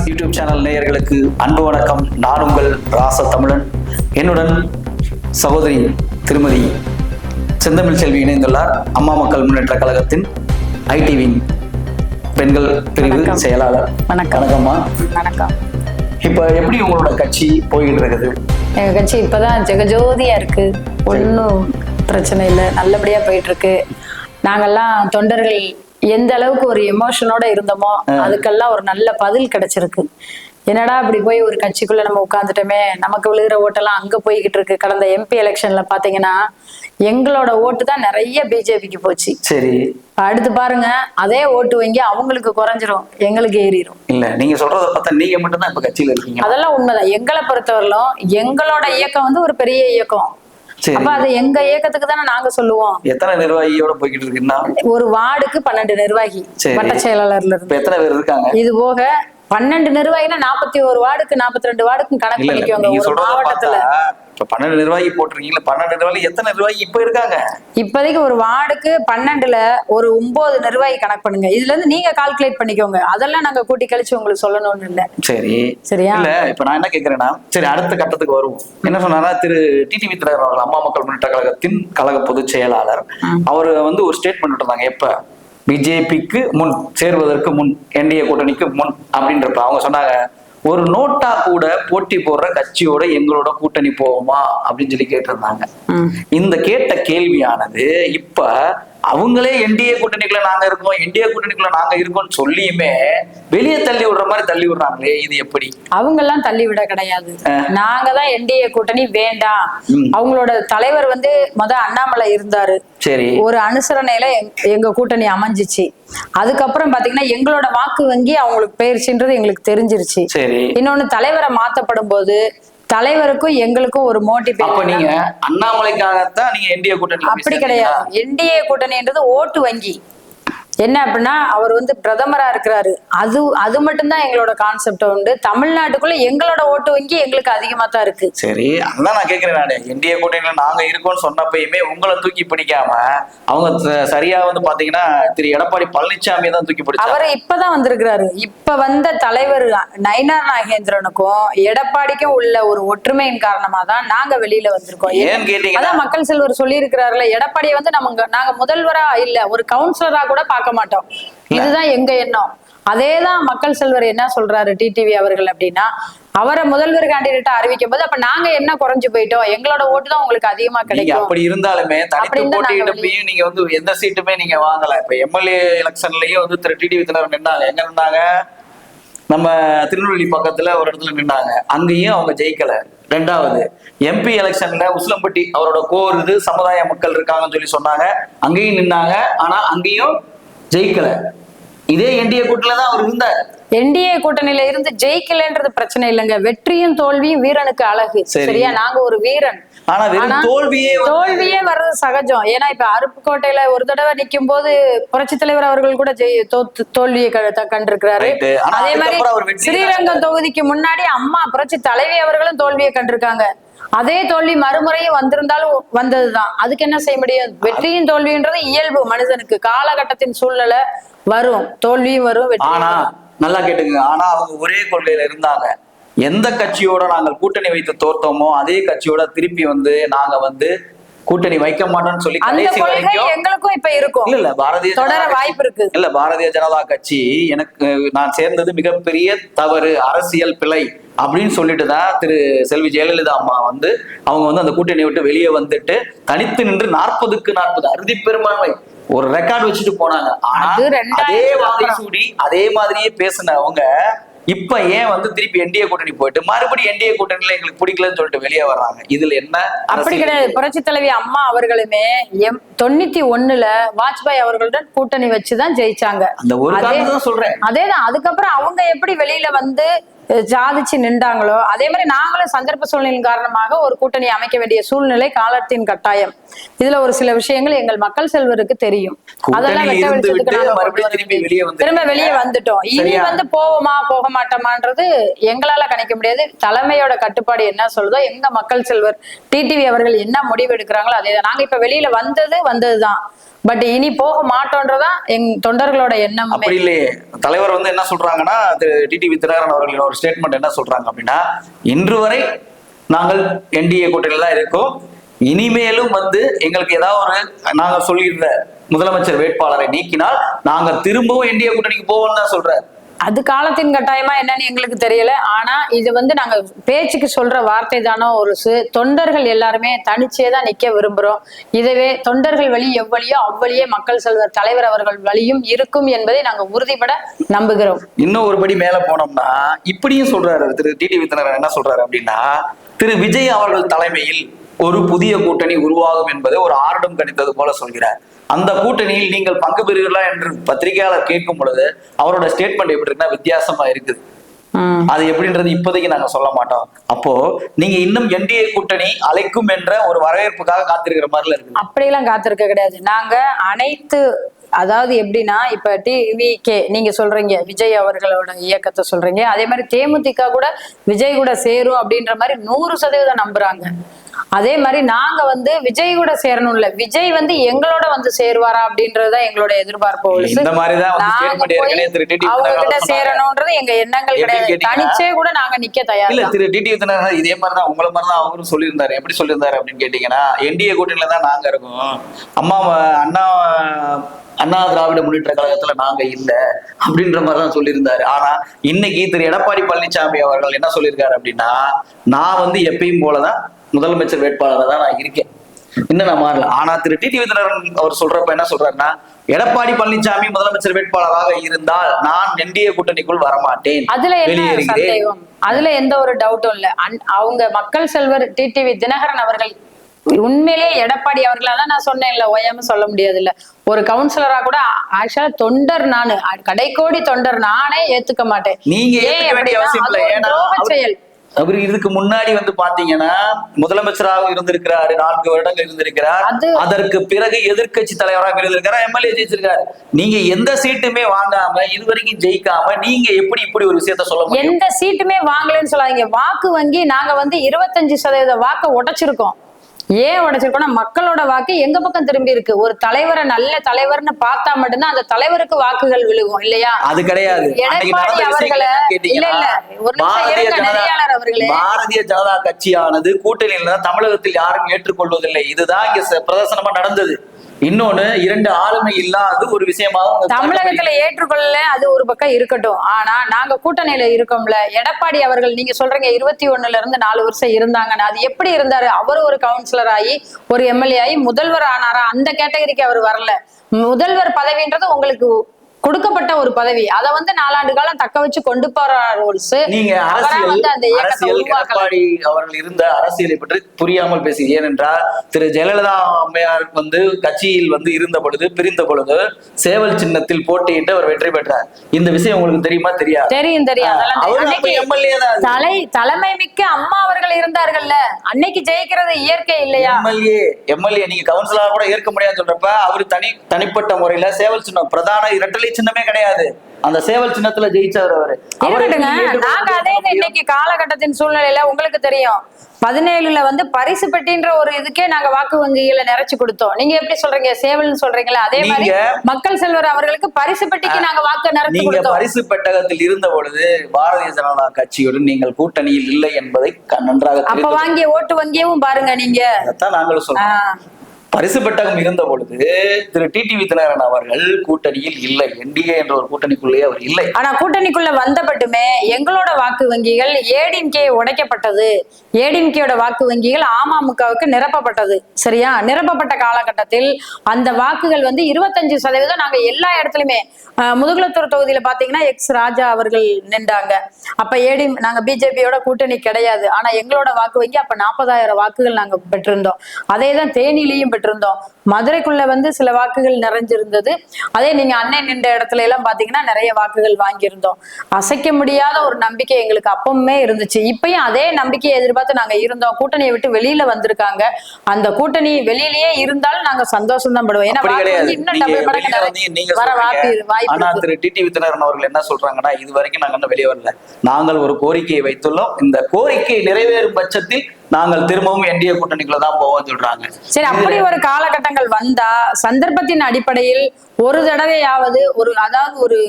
YouTube channel நேயர்களுக்கு அன்பு வணக்கம். நான் உங்கள் ராச தமிழன். என்னுடன் சகோதரி திருமதி செந்தமிழ் செல்வி இணைந்துள்ளார். அம்மா மக்கள் முன்னேற்ற கழகத்தின் ஐடிவின் பெண்கள் பிரிவு செயலாளர். வணக்கம்மா. வணக்கம். இப்ப எப்படி உங்களோட கட்சி போய்கிட்டு இருக்குது? எங்க கட்சி இப்பதான் ஜெகஜோதியா இருக்கு, ஒன்னும் பிரச்சனை இல்லை, நல்லபடியா போயிட்டு இருக்கு. நாங்கெல்லாம் தொண்டர்கள் எந்த அளவுக்கு ஒரு எமோஷனோட இருந்தோமோ அதுக்கெல்லாம் ஒரு நல்ல பதில் கிடைச்சிருக்கு. என்னடா அப்படி போய் ஒரு கட்சிக்குள்ள நம்ம உட்காந்துட்டோமே, நமக்கு விழுகிற ஓட்டெல்லாம் அங்க போய்கிட்டு இருக்கு. கடந்த எம்பி எலெக்ஷன்ல பாத்தீங்கன்னா எங்களோட ஓட்டு தான் நிறைய பிஜேபிக்கு போச்சு. சரி, அடுத்து பாருங்க, அதே ஓட்டு வங்கி அவங்களுக்கு குறைஞ்சிரும், எங்களுக்கு ஏறிடும். இல்ல நீங்க சொல்றத பார்த்தா நீங்க மட்டும் தான் இப்ப கட்சியில இருக்கீங்க. அதெல்லாம் உண்மைதான். எங்களை பொறுத்தவரையிலும் எங்களோட இயக்கம் வந்து ஒரு பெரிய இயக்கம். அப்ப அது எங்க இயக்கத்துக்கு தானே நாங்க சொல்லுவோம். எத்தனை நிர்வாகியோட போய்கிட்டு இருக்குன்னா? ஒரு வார்டுக்கு 12 நிர்வாகி, வட்ட செயலாளர்ல இருந்து. எத்தனை பேர் இருக்காங்க? இது போக 12 நிர்வாகினா 41 வார்டுக்கு 42 வார்டுக்கும் கணக்கு பண்ணிக்கோங்க. ஒரு மாவட்டத்துல 12 நிர்வாகி போட்டிருக்கீங்களா? 12 நிர்வாகி எத்தனை நிர்வாகி இப்ப இருக்காங்க? இப்போதைக்கு ஒரு வார்டுக்கு 12ல ஒரு 9 நிர்வாகி கணக்கு பண்ணுங்க. இதுல இருந்து நீங்க கால்குலேட் பண்ணிக்கோங்க. அதெல்லாம் நாங்க கூட்டி கழிச்சு உங்களுக்கு சொல்லணும்னு இல்ல. சரி, சரியா? இல்ல இப்ப நான் என்ன கேக்குறேன்னா, சரி அடுத்த கட்டத்துக்கு வருவோம். என்ன சொன்னாரா திரு டிடிவி தினகரன் அவர்கள், அம்மா மக்கள் முன்னேற்ற கழகத்தின் கழக பொதுச் செயலாளர், அவர் வந்து ஒரு ஸ்டேட்மெண்ட் இருந்தாங்க. எப்ப பிஜேபிக்கு முன் சேருவதற்கு முன், என்டிஏ கூட்டணிக்கு முன் அப்படின்றப்ப அவங்க சொன்னாங்க, ஒரு நோட்டா கூட போட்டி போடுற கட்சியோட எங்களோட கூட்டணி போவோமா அப்படின்னு சொல்லி கேட்டிருந்தாங்க. இந்த கேட்ட கேள்வியானது இப்ப அவங்களே என்டிஏ கூட்டணிக்குள்ள நாங்க இருக்கோம், என்டிஏ கூட்டணிக்குள்ள நாங்க இருக்கோம்னு சொல்லியுமே வெளியே தள்ளி விடுற மாதிரி தள்ளி விடுறாங்களே, இது எப்படி? அவங்க எல்லாம் தள்ளி விட கிடையாது. நாங்க தான் என்டிஏ கூட்டணி வேண்டாம். அவங்களோட தலைவர் வந்து அண்ணாமலை இருந்தாரு. சரி, ஒரு அனுசரணையில எங்க கூட்டணி அமைஞ்சிச்சு. அதுக்கப்புறம் பாத்தீங்கன்னா எங்களோட வாக்கு வங்கி அவங்களுக்கு போயிருச்சுன்றது எங்களுக்கு தெரிஞ்சிருச்சு. சரி, இன்னொன்னு தலைவரை மாத்தப்படும் போது தலைவருக்கும் எங்களுக்கும் ஒரு மோட்டிவ். அப்ப நீங்க அண்ணாமலைக்காகத்தான் நீங்க என்டிஏ கூட்டணி? அப்படி கிடையாது. என்டிஏ கூட்டணின்றது ஓட்டு வங்கி. என்ன அப்படின்னா அவர் வந்து பிரதமரா இருக்கிறாரு, அது மட்டும்தான் எங்களோட கான்செப்ட் உண்டு. தமிழ்நாட்டுக்குள்ள எங்களோட ஓட்டு வங்கி எங்களுக்கு அதிகமா தான் இருக்கு. சரி, அதான் நான் கேட்கிறேன். நானே என்டிஏ கூட்டணியில நாங்க இருக்கோம்னு சொன்னப்பயுமே உங்களை தூக்கி பிடிக்காம அவங்க சரியா வந்து பாத்தீங்கன்னா திரு எடப்பாடி பழனிசாமி தான் தூக்கி பிடிச்சாங்க. அவரு இப்பதான் வந்திருக்கிறாரு. இப்ப வந்த தலைவர் நயினார் நாகேந்திரனுக்கும் எடப்பாடிக்கும் உள்ள ஒரு ஒற்றுமையின் காரணமா தான் நாங்க வெளியில வந்திருக்கோம். ஏன்னு கேட்டீங்கன்னா, அதான் மக்கள் செல்வர் சொல்லி இருக்கிறாருல, எடப்பாடியை வந்து நாங்க முதல்வரா இல்ல ஒரு கவுன்சிலரா கூட பார்க்க மாட்டோம். இதுதான் எங்க எண்ணம். அதேதான் மக்கள் செல்வர் என்ன சொல்றாரு டிடிவி அவர்கள் அப்படின்னா, அவரை முதல்வர் கேண்டிடேட்டா அறிவிக்கும் போது அப்ப நாங்க என்ன குறைஞ்சு போயிட்டோம், எங்களோட ஓட்டு தான் உங்களுக்கு அதிகமா கிடைக்கும். அப்படி இருந்தாலுமே தனித்து போட்டியிடப்பையும் நீங்க வந்து எந்த சீட்டுமே நீங்க வாங்கல. இப்ப எம்எல்ஏ எலெக்ஷன்லயும் வந்து திரு டிடிவி தினகரன் நின்னாங்க. எங்க நின்னாங்க? நம்ம திருநெல்வேலி பக்கத்துல ஒரு இடத்துல நின்னாங்க. அங்கேயும் அவங்க ஜெயிக்கல. ரெண்டாவது எம்பி எலெக்ஷன்ல உசிலம்பட்டி அவரோட கோர் இது சமுதாய மக்கள் இருக்காங்கன்னு சொல்லி சொன்னாங்க. அங்கேயும் நின்னாங்க. ஆனா அங்கேயும் ஜெயிக்கல. இதே என்டிஏ கூட்டணியில தான் அவர் இருந்தார். என்டிஏ கூட்டணியில இருந்து ஜெயிக்கலன்றது பிரச்சனை இல்லைங்க. வெற்றியும் தோல்வியும் வீரனுக்கு அழகு. சரியா? நாங்க ஒரு வீரன். ஆனா தோல்வியே வர்றது சகஜம். ஏன்னா இப்ப அருப்புக்கோட்டையில ஒரு தடவை நிக்கும் போது புரட்சி தலைவர் அவர்கள் கூட தோல்வியை கண்டிருக்கிறாரு. அதே மாதிரி ஸ்ரீரங்கம் தொகுதிக்கு முன்னாடி அம்மா புரட்சி தலைவி அவர்களும் தோல்வியை கண்டிருக்காங்க. அதே தோல்வி மறுமுறையும் வந்திருந்தாலும் வந்ததுதான். அதுக்கு என்ன செய்ய முடியும்? வெற்றியும் தோல்வின்றது இயல்பு மனிதனுக்கு. காலகட்டத்தின் சூழ்நிலை வரும், தோல்வியும் வரும், ஆனா நல்லா கேட்டுங்க. ஆனா அவங்க ஒரே கொள்கையில இருந்தாங்க. எந்த கட்சியோட நாங்கள் கூட்டணி வைத்து தோர்த்தோமோ அதே கட்சியோட திருப்பி வந்து நாங்க வந்து கூட்டணி வைக்க மாட்டோம்னு சொல்லி கடைசி வரைக்கும் எங்களுக்கும் இப்ப இருக்கும். இல்ல பாரதிய தொடர வாய்ப்பு இருக்கு. இல்ல பாரதிய ஜனதா கட்சி எனக்கு நான் சேர்ந்தது மிகப்பெரிய தவறு, அரசியல் பிழை அப்படின்னு சொல்லிட்டு தான் திரு செல்வி ஜெயலலிதா அம்மா வந்து அவங்க வந்து அந்த கூட்டணியை விட்டு வெளியே வந்துட்டு தனித்து நின்று 40க்கு 40 அறுதி பெரும்பான்மை ஒரு ரெக்கார்டு வச்சுட்டு போனாங்க. ஆனா அதே வாகை சூடி அதே மாதிரியே பேசினவங்க இப்ப ஏன் வந்து திருப்பி என்டிஏ கூட்டணி போயிட்டு மறுபடியும் என்டிஏ கூட்டணியில எங்களுக்கு பிடிக்கலன்னு சொல்லிட்டு வெளியே வர்றாங்க? இதுல என்ன? அப்படி கிடையாது. புரட்சி தலைவி அம்மா அவர்களுமே 91ல வாஜ்பாய் அவர்களுடன் கூட்டணி வச்சுதான் ஜெயிச்சாங்க. அந்த ஒரு காரணம் தான் சொல்றேன். அதேதான். அதுக்கப்புறம் அவங்க எப்படி வெளியில வந்து சாதிச்சு நின்றாங்களோ அதே மாதிரி நாங்களும் சந்தர்ப்ப சூழ்நிலையின் காரணமாக ஒரு கூட்டணி அமைக்க வேண்டிய சூழ்நிலை காலத்தின் கட்டாயம். இதுல ஒரு சில விஷயங்கள் எங்கள் மக்கள் செல்வருக்கு தெரியும். அதெல்லாம் வெட்ட வெளிச்சத்துக்கு திரும்ப வெளியே வந்துட்டோம். இனி வந்து போவோமா போக மாட்டோமான்றது எங்களால கணிக்க முடியாது. தலைமையோட கட்டுப்பாடு என்ன சொல்லுதோ, எங்க மக்கள் செல்வர் டிடிவி அவர்கள் என்ன முடிவு எடுக்கிறாங்களோ அதேதான். நாங்க இப்ப வெளியில வந்ததுதான். பட் இனி போக மாட்டோன்றதான் எங் தொண்டர்களோட எண்ணம். அப்படி இல்லையே, தலைவர் வந்து என்ன சொல்றாங்கன்னா, டிடிவி தினகரன் அவர்களின் ஒரு ஸ்டேட்மெண்ட் என்ன சொல்றாங்க அப்படின்னா, இன்று வரை நாங்கள் என்டிஏ கூட்டணியில தான் இருக்கோம், இனிமேலும் வந்து எங்களுக்கு ஏதாவது ஒரு நாங்க சொல்லியிருந்த முதலமைச்சர் வேட்பாளரை நீக்கினால் நாங்க திரும்பவும் என்டிஏ கூட்டணிக்கு போவோம்னு தான் சொல்றாரு. அது காலத்தின் கட்டாயமா என்னன்னு எங்களுக்கு தெரியல. ஆனா இது வந்து நாங்க பேச்சுக்கு சொல்ற வார்த்தை தானோ ஒரு தொண்டர்கள் எல்லாருமே தனிச்சே தான் நிக்க விரும்புறோம். இதுவே தொண்டர்கள் வழி எவ்வளியோ அவ்வளியே மக்கள் செல்வர் தலைவர் அவர்கள் வழியும் இருக்கும் என்பதை நாங்க உறுதிபட நம்புகிறோம். இன்னும் ஒருபடி மேல போனோம்னா இப்படியும் சொல்றாரு திரு டிடிவி தினகரன். என்ன சொல்றாரு அப்படின்னா, திரு விஜய் அவர்கள் தலைமையில் ஒரு புதிய கூட்டணி உருவாகும் என்பதை ஒரு ஆர்டம் கணித்தது போல சொல்கிறார். அந்த கூட்டணியில் நீங்கள் பங்கு பெறுவீர்களா என்று பத்திரிகையாளர் கேட்கும் பொழுது அவரோட ஸ்டேட்மெண்ட் எப்படி இருக்குன்னா வித்தியாசமா இருக்குது. அது எப்படின்றது இப்போதைக்கு நாங்க சொல்ல மாட்டோம். அப்போ நீங்க இன்னும் என்டிஏ கூட்டணி அழைக்கும் என்ற ஒரு வரவேற்புக்காக காத்திருக்கிற மாதிரில இருக்கு. அப்படியெல்லாம் காத்திருக்க கிடையாது. நாங்க அனைத்து, அதாவது எப்படின்னா, இப்ப டிவிகே நீங்க சொல்றீங்க விஜய் அவர்களோட இயக்கத்தை சொல்றீங்க, அதே மாதிரி தேமுதிக கூட விஜய் கூட சேரும் அப்படின்ற மாதிரி 100% நம்புறாங்க. அதே மாதிரி நாங்க வந்து விஜய் கூட சேரணும்ல, விஜய் வந்து எங்களோட வந்து சேருவாரா அப்படின்றதுதான் எங்களோட எதிர்பார்ப்பு. அவங்க கிட்ட சேரணும்ன்றது எங்க எண்ணங்கள் கிடையாது. தனிச்சே கூட நாங்க நிக்க தயார் இல்ல. திரு டிடிவி தினகரன் இதே மாதிரிதான் உங்களை மாதிரிதான் அவரும் சொல்லியிருந்தாரு. எப்படி சொல்லியிருந்தாரு அப்படின்னு கேட்டீங்கன்னா, என்டிஏ கூட்டணியில தான் நாங்க இருக்கோம், அண்ணா திராவிட முன்னேற்ற கழகத்துல நாங்க இல்ல அப்படின்ற மாதிரிதான் சொல்லியிருந்தாரு. ஆனா இன்னைக்கு திரு எடப்பாடி பழனிசாமி அவர்கள் என்ன சொல்லியிருக்காரு அப்படின்னா, நான் வந்து எப்பயும் போலதான் முதலமைச்சர் வேட்பாளராக தான் நான் இருக்கேன், இன்னும் நான் மாறல. ஆனா திரு டிடிவி தினகரன் அவர் சொல்றப்ப என்ன சொல்றாருன்னா, எடப்பாடி பழனிசாமி முதலமைச்சர் வேட்பாளராக இருந்தால் நான் என்டிஏ கூட்டணிக்குள் வரமாட்டேன், வெளியேறுகிறேன். அதுல எந்த ஒரு டவுட்டும் இல்ல. அவங்க மக்கள் செல்வர் டிடிவி தினகரன் அவர்கள் உண்மையிலேயே எடப்பாடி அவர்களாதான் நான் சொன்னேன்ல, ஓயாம சொல்ல முடியாது இல்ல, ஒரு கவுன்சிலரா கூட ஆக்சுவலா தொண்டர் நானு, கடைக்கோடி தொண்டர் நானே ஏத்துக்க மாட்டேன். நீங்க செயல். அவரு இதுக்கு முன்னாடி வந்து பாத்தீங்கன்னா முதலமைச்சராக இருந்திருக்கிறாரு, 4 வருடங்கள் இருந்திருக்கிறார். அதற்கு பிறகு எதிர்கட்சி தலைவராக இருந்திருக்கிறார், எம்எல்ஏ ஜெயிச்சிருக்காரு. நீங்க எந்த சீட்டுமே வாங்காம இதுவரைக்கும் ஜெயிக்காம நீங்க எப்படி இப்படி ஒரு விஷயத்த சொல்ல முடியும்? எந்த சீட்டுமே வாங்கலன்னு சொல்லாதீங்க. வாக்கு வங்கி நாங்க வந்து 25% வாக்கை உடைச்சிருக்கோம். ஏன் உடைச்சிருக்கோம்னா, மக்களோட வாக்கு எங்க பக்கம் திரும்பி இருக்கு. ஒரு தலைவரை நல்ல தலைவர்னு பார்த்தா மட்டும்தான் அந்த தலைவருக்கு வாக்குகள் விழுகும் இல்லையா? அது கிடையாது. எடப்பாடி அவர்களை இல்ல ஒரு நெறியாளர் அவர்களே, பாரதிய ஜனதா கட்சியானது கூட்டணியில தமிழகத்தில் யாரும் ஏற்றுக்கொள்வதில்லை. இதுதான் இங்க பிரதர்சனமா நடந்தது. இன்னொன்னு, 2 ஆளுமை இல்லாத ஒரு விஷயமாக தமிழகத்துல ஏற்றுக்கொள்ள, அது ஒரு பக்கம் இருக்கட்டும். ஆனா நாங்க கூட்டணியில இருக்கோம்ல. எடப்பாடி அவர்கள் நீங்க சொல்றீங்க 21ல இருந்து 4 வருஷம் இருந்தாங்கன்னு, அது எப்படி இருந்தாரு? அவரு ஒரு கவுன்சிலர் ஆகி ஒரு எம்எல்ஏ ஆகி முதல்வர் ஆனாரா? அந்த கேட்டகரிக்கு அவர் வரல. முதல்வர் பதவின்றது உங்களுக்கு கொடுக்கப்பட்ட ஒரு பதவி, அதை வந்து 4 ஆண்டு காலம் தக்க வச்சு கொண்டு போற ரூல்ஸ். நீங்க அரசியல் எடப்பாடி அவர்கள் இருந்த அரசியலை பற்றி புரியாமல் பேசி, ஏனென்றால் திரு ஜெயலலிதா அம்மையார் வந்து கட்சியில் வந்து இருந்த பொழுது, பிரிந்த பொழுது சேவல் சின்னத்தில் போட்டியிட்டு அவர் வெற்றி பெற்றார். இந்த விஷயம் உங்களுக்கு தெரியுமா? தெரியாது. தெரியும். தலைமை மிக்க அம்மா அவர்கள் இருந்தார்கள்ல, அன்னைக்கு ஜெயிக்கிறது இயற்கை இல்லையா? எம்எல்ஏ நீங்க கவுன்சிலரா கூட ஏற்க முடியாதுன்னு சொல்றப்ப அவரு தனிப்பட்ட முறையில சேவல் சின்னம் பிரதான இரட்டலை சின்னமே கிடையாது, அந்த சேவல் சின்னத்துல ஜெயிச்சவர் அவரு. நாங்க அதே இன்னைக்கு காலகட்டத்தின் சூழ்நிலையில உங்களுக்கு தெரியும், 17ல வந்து பரிசு பெட்டின்ற ஒரு இதுக்கே நாங்க வாக்கு வங்கிகளை நிறைச்சு கொடுத்தோம். நீங்க எப்படி சொல்றீங்க சேவல்னு சொல்றீங்களா? அதே மாதிரி மக்கள் செல்வர் அவர்களுக்கு பரிசு பெட்டிக்கு நாங்க வாக்கு நிறைச்சு கொடுத்தோம். பரிசு பெட்டகத்தில் இருந்த பொழுது பாரதிய ஜனதா கட்சியுடன் நீங்கள் கூட்டணியில் இல்லை என்பதை நன்றாக அப்ப வாங்கிய ஓட்டு வங்கியவும் பாருங்க. நீங்க அதான் நாங்களும் சொல்றோம். பரிசு பெட்டகம் இருந்த பொழுது திரு டிடிவி தினகரன் அவர்கள் கூட்டணியில் இல்லை, என்டிஏ என்ற ஒரு கூட்டணிக்குள்ளே அவர் இல்லை. ஆனா கூட்டணிக்குள்ள வந்தபட்டுமே எங்களோட வாக்கு வங்கிகள் ஏடிஎம்கே உடைக்கப்பட்டது, ஏடிஎம்கேயோட வாக்கு வங்கிகள் அமமுகவுக்கு நிரப்பப்பட்டது. சரியா? நிரப்பப்பட்ட காலகட்டத்தில் அந்த வாக்குகள் வந்து 25% நாங்க எல்லா இடத்துலயுமே, முதுகுளத்தூர் தொகுதியில பாத்தீங்கன்னா எக்ஸ் ராஜா அவர்கள் நின்றாங்க. அப்ப நாங்க பிஜேபியோட கூட்டணி கிடையாது. ஆனா எங்களோட வாக்கு வங்கி அப்ப 40,000 வாக்குகள் நாங்க பெற்றிருந்தோம். அதேதான் தேனியிலையும் பெற்றிருந்தோம். மதுரைக்குள்ள வந்து சில வாக்குகள் நிறைஞ்சிருந்தது. அதே நீங்க அண்ணன் நின்ற இடத்துல எல்லாம் பாத்தீங்கன்னா நிறைய வாக்குகள் வாங்கியிருந்தோம். அசைக்க முடியாத ஒரு நம்பிக்கை எங்களுக்கு அப்பவுமே இருந்துச்சு. இப்பயும் அதே நம்பிக்கையை எதிர்பார்த்து நாங்க இருந்தோம். கூட்டணியை விட்டு வெளியில வந்திருக்காங்க. அந்த கூட்டணி வெளியிலேயே இருந்தாலும் நாங்க சந்தோஷம் தான் படுவோம். ஏன்னா இன்னும் டபுள் மடங்கு வர வாய்ப்பு. ஆனா திரு டிடிவி தினகரன் அவர்கள் என்ன சொல்றாங்கன்னா, இது வரைக்கும் நாங்க இன்னும் வெளியே வரல, நாங்கள் ஒரு கோரிக்கையை வைத்துள்ளோம், இந்த கோரிக்கை நிறைவேறும் பட்சத்தில் நாங்கள் திரும்பவும் என்டிஏ கூட்டணிக்குள்ள தான் போவோம்னு சொல்றாங்க. சரி, அப்படி ஒரு காலகட்டங்கள் வந்தா சந்தர்ப்பத்தின் அடிப்படையில் ஒரு தடவையாவது அதாவது ஒரு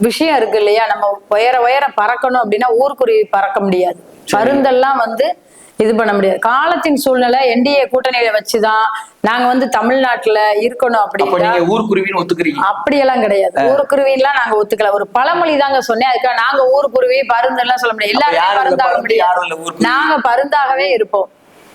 விஷயம் இருக்கு இல்லையா, நம்ம உயர பறக்கணும் அப்படின்னா ஊர்க்குருவி பறக்க முடியாது, பருந்தெல்லாம் இது பண்ண முடியாது. காலத்தின் சூழ்நிலை என்டிஏ கூட்டணியில வச்சுதான் நாங்க தமிழ்நாட்டுல இருக்கணும் அப்படின்னா ஊர்க்குருவின்னு ஒத்துக்கிறீங்க? அப்படியெல்லாம் கிடையாது, ஊர்க்குருவின்லாம் நாங்க ஒத்துக்கல. ஒரு பழமொழி தாங்க சொன்னேன், அதுக்காக நாங்க ஊர்க்குருவி பருந்தெல்லாம் சொல்ல முடியாது. எல்லாருமே பருந்தாக முடியாது, நாங்க பருந்தாகவே இருப்போம்,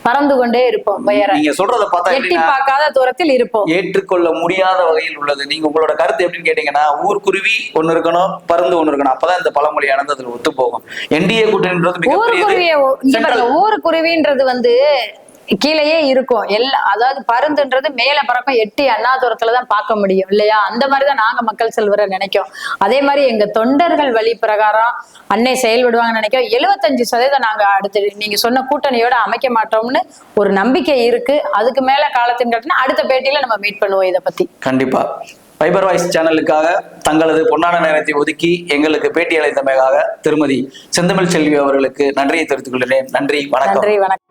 பறந்து கொண்டே இருப்போம், நீங்க சொல்றத பார்த்தா எட்டி பார்க்காத தூரத்தில் இருப்போம். ஏற்றுக்கொள்ள முடியாத வகையில் உள்ளது. நீங்க உங்களோட கருத்து எப்படின்னு கேட்டீங்கன்னா, ஊர்க்குருவி ஒண்ணு இருக்கணும், பருந்து ஒண்ணு இருக்கணும், அப்பதான் இந்த பழமொழியானது அதுல ஒத்து போகும். என்டிஏ கூட்டணின்றது ஊர்க்குருவின்றது கீழேயே இருக்கும் அதாவது பருந்துன்றது மேல பறக்கும், எட்டி அண்ணா தூரத்துலதான் பார்க்க முடியும் இல்லையா, அந்த மாதிரிதான் நாங்க மக்கள் செல்வரை நினைக்கும். அதே மாதிரி எங்க தொண்டர்கள் வழி பிரகாரம் அன்னை செயல்படுவாங்கன்னு நினைக்கிறோம். 75% நாங்க அடுத்து நீங்க சொன்ன கூட்டணியோட அமைக்க மாட்டோம்னு ஒரு நம்பிக்கை இருக்கு. அதுக்கு மேல காலத்தின் கட்டினா அடுத்த பேட்டியில நம்ம மீட் பண்ணுவோம் இதை பத்தி. கண்டிப்பா. ஃபைபர் வாய்ஸ் சேனலுக்காக தங்களது பொன்னான நேரத்தை ஒதுக்கி எங்களுக்கு பேட்டி அளித்தமைக்காக திருமதி செந்தமிழ் செல்வி அவர்களுக்கு நன்றியை தெரிவித்துக் கொள்கிறேன். நன்றி, வணக்கம். நன்றி, வணக்கம்.